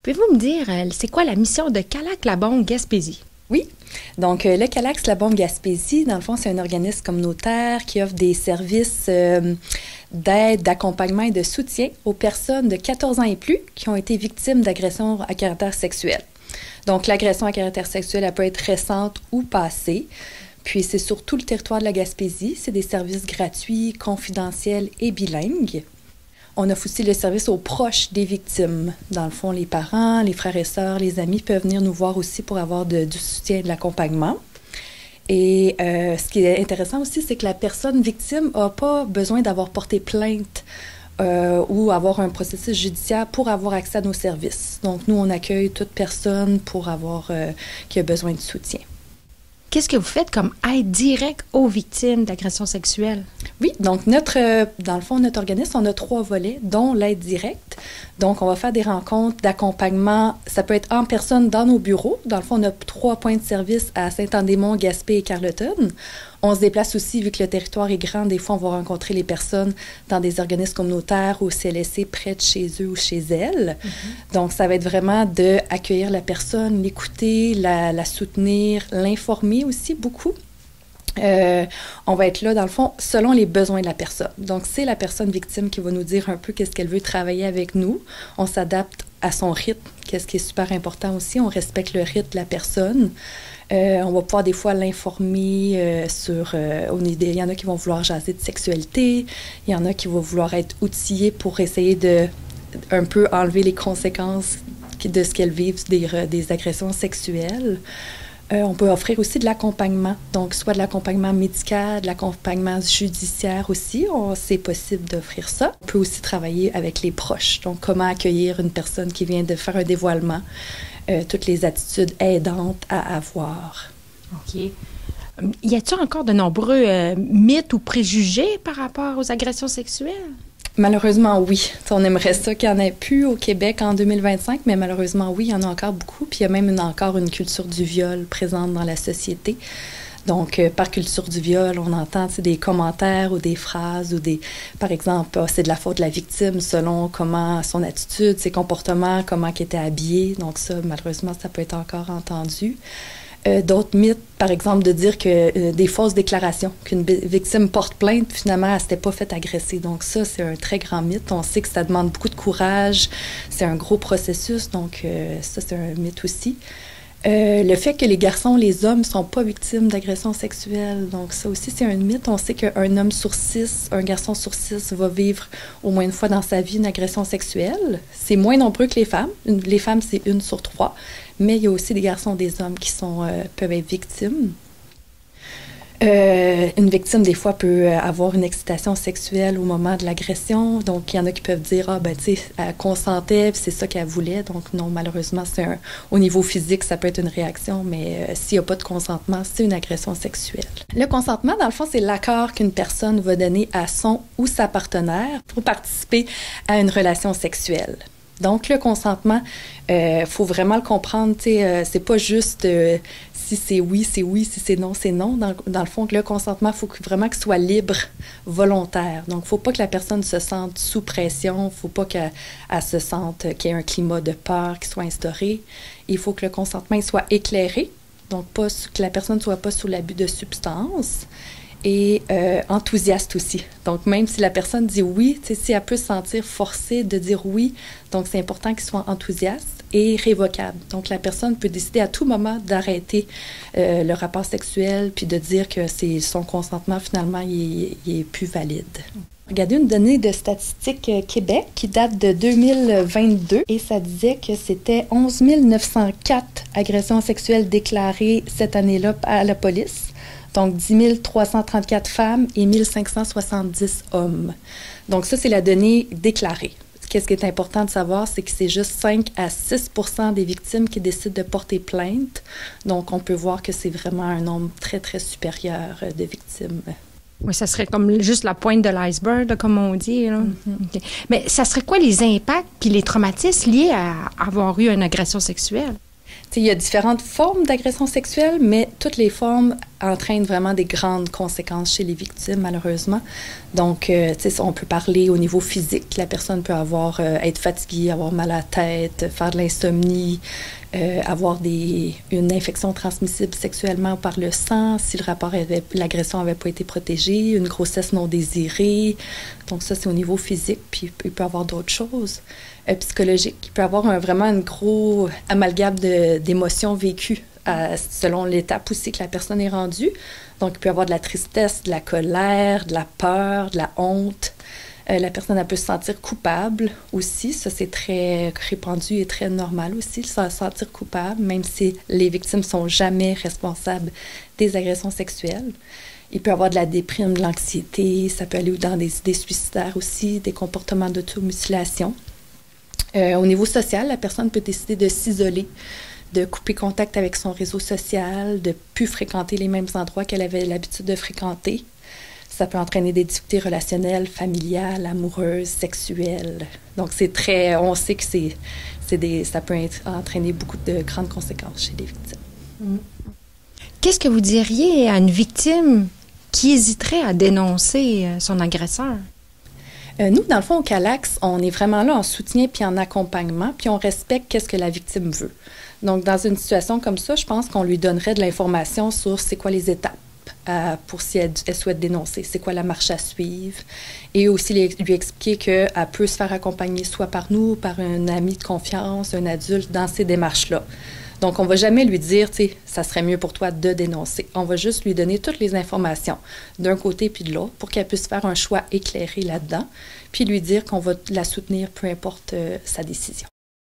Pouvez-vous me dire, c'est quoi la mission de Calac La Bombe Gaspésie? Oui. Donc, le Calax La Bombe Gaspésie, dans le fond, c'est un organisme communautaire qui offre des services d'aide, d'accompagnement et de soutien aux personnes de 14 ans et plus qui ont été victimes d'agressions à caractère sexuel. Donc, l'agression à caractère sexuel, elle peut être récente ou passée. Puis, c'est sur tout le territoire de la Gaspésie. C'est des services gratuits, confidentiels et bilingues. On offre aussi le service aux proches des victimes. Dans le fond, les parents, les frères et sœurs, les amis peuvent venir nous voir aussi pour avoir du soutien et de l'accompagnement. Et ce qui est intéressant aussi, c'est que la personne victime n'a pas besoin d'avoir porté plainte ou avoir un processus judiciaire pour avoir accès à nos services. Donc, nous, on accueille toute personne qui a besoin de soutien. Qu'est-ce que vous faites comme aide directe aux victimes d'agressions sexuelles? Oui, donc dans le fond, notre organisme, on a 3 volets, dont l'aide directe. Donc, on va faire des rencontres d'accompagnement. Ça peut être en personne dans nos bureaux. Dans le fond, on a 3 points de service à Saint-Anne-des-Monts, Gaspé et Carleton. On se déplace aussi, vu que le territoire est grand, des fois, on va rencontrer les personnes dans des organismes communautaires ou au CLSC près de chez eux ou chez elles. Mm-hmm. Donc, ça va être vraiment d'accueillir la personne, l'écouter, la soutenir, l'informer aussi beaucoup. On va être là, dans le fond, selon les besoins de la personne. Donc, c'est la personne victime qui va nous dire un peu qu'est-ce qu'elle veut travailler avec nous. On s'adapte à son rythme, qu'est-ce qui est super important aussi. On respecte le rythme de la personne. On va pouvoir des fois l'informer il y en a qui vont vouloir jaser de sexualité, il y en a qui vont vouloir être outillés pour essayer de un peu enlever les conséquences de ce qu'elles vivent des agressions sexuelles. On peut offrir aussi de l'accompagnement, donc soit de l'accompagnement médical, de l'accompagnement judiciaire aussi, c'est possible d'offrir ça. On peut aussi travailler avec les proches, donc comment accueillir une personne qui vient de faire un dévoilement, toutes les attitudes aidantes à avoir. OK. Y a-t-il encore de nombreux mythes ou préjugés par rapport aux agressions sexuelles? Malheureusement, oui. On aimerait ça qu'il n'y en ait plus au Québec en 2025, mais malheureusement, oui, il y en a encore beaucoup. Puis il y a même encore une culture du viol présente dans la société. Donc, par culture du viol, on entend des commentaires ou des phrases ou par exemple, c'est de la faute de la victime selon comment son attitude, ses comportements, comment elle était habillée. Donc ça, malheureusement, ça peut être encore entendu. D'autres mythes, par exemple, de dire que des fausses déclarations, qu'une victime porte plainte, puis finalement, elle ne s'était pas fait agresser. Donc ça, c'est un très grand mythe. On sait que ça demande beaucoup de courage. C'est un gros processus, donc ça, c'est un mythe aussi. Le fait que les garçons, les hommes ne sont pas victimes d'agressions sexuelles, donc ça aussi, c'est un mythe. On sait qu'un homme sur 6, un garçon sur 6 va vivre au moins une fois dans sa vie une agression sexuelle. C'est moins nombreux que les femmes. Les femmes, c'est 1 sur 3. Mais il y a aussi des garçons et des hommes qui peuvent être victimes. Une victime, des fois, peut avoir une excitation sexuelle au moment de l'agression. Donc, il y en a qui peuvent dire, tu sais, elle consentait, puis c'est ça qu'elle voulait. Donc, non, malheureusement, au niveau physique, ça peut être une réaction, mais s'il n'y a pas de consentement, c'est une agression sexuelle. Le consentement, dans le fond, c'est l'accord qu'une personne va donner à son ou sa partenaire pour participer à une relation sexuelle. Donc, le consentement, faut vraiment le comprendre, tu sais, c'est pas juste si c'est oui, si c'est non, c'est non. Dans le fond, le consentement, il faut vraiment qu'il soit libre, volontaire. Donc, faut pas que la personne se sente sous pression, faut pas qu'elle se sente qu'il y ait un climat de peur qui soit instauré. Il faut que le consentement il soit éclairé, donc que la personne ne soit pas sous l'abus de substances. Et enthousiaste aussi. Donc, même si la personne dit oui, si elle peut se sentir forcée de dire oui, donc c'est important qu'il soit enthousiaste et révocable. Donc, la personne peut décider à tout moment d'arrêter le rapport sexuel puis de dire que son consentement, finalement, il est plus valide. Regardez une donnée de Statistique Québec qui date de 2022 et ça disait que c'était 11 904 agressions sexuelles déclarées cette année-là à la police. Donc, 10 334 femmes et 1 570 hommes. Donc, ça, c'est la donnée déclarée. Qu'est-ce qui est important de savoir, c'est que c'est juste 5 à 6 % des victimes qui décident de porter plainte. Donc, on peut voir que c'est vraiment un nombre très, très supérieur de victimes. Oui, ça serait comme juste la pointe de l'iceberg, comme on dit. Là. Mm-hmm. Okay. Mais ça serait quoi les impacts puis les traumatismes liés à avoir eu une agression sexuelle? Il y a différentes formes d'agression sexuelle, mais toutes les formes entraîne vraiment des grandes conséquences chez les victimes, malheureusement. Donc, tu sais, on peut parler au niveau physique. La personne peut être fatiguée, avoir mal à la tête, faire de l'insomnie, avoir une infection transmissible sexuellement par le sang, si l'agression n'avait pas été protégée, une grossesse non désirée. Donc ça, c'est au niveau physique, puis il peut y avoir d'autres choses. Psychologique, il peut y avoir vraiment un gros amalgame d'émotions vécues selon l'étape aussi que la personne est rendue. Donc, il peut y avoir de la tristesse, de la colère, de la peur, de la honte. La personne, elle peut se sentir coupable aussi. Ça, c'est très répandu et très normal aussi, se sentir coupable, même si les victimes ne sont jamais responsables des agressions sexuelles. Il peut y avoir de la déprime, de l'anxiété. Ça peut aller dans des idées suicidaires aussi, des comportements d'automutilation. Au niveau social, la personne peut décider de s'isoler, de couper contact avec son réseau social, de ne plus fréquenter les mêmes endroits qu'elle avait l'habitude de fréquenter. Ça peut entraîner des difficultés relationnelles, familiales, amoureuses, sexuelles. Donc, on sait que ça peut entraîner beaucoup de grandes conséquences chez les victimes. Qu'est-ce que vous diriez à une victime qui hésiterait à dénoncer son agresseur? Nous, dans le fond, au CALACS, on est vraiment là en soutien puis en accompagnement, puis on respecte qu'est-ce que la victime veut. Donc, dans une situation comme ça, je pense qu'on lui donnerait de l'information sur c'est quoi les étapes pour si elle souhaite dénoncer, c'est quoi la marche à suivre, et aussi lui expliquer qu'elle peut se faire accompagner soit par nous, par un ami de confiance, un adulte, dans ces démarches-là. Donc, on ne va jamais lui dire, tu sais, ça serait mieux pour toi de dénoncer. On va juste lui donner toutes les informations d'un côté puis de l'autre pour qu'elle puisse faire un choix éclairé là-dedans, puis lui dire qu'on va la soutenir peu importe sa décision.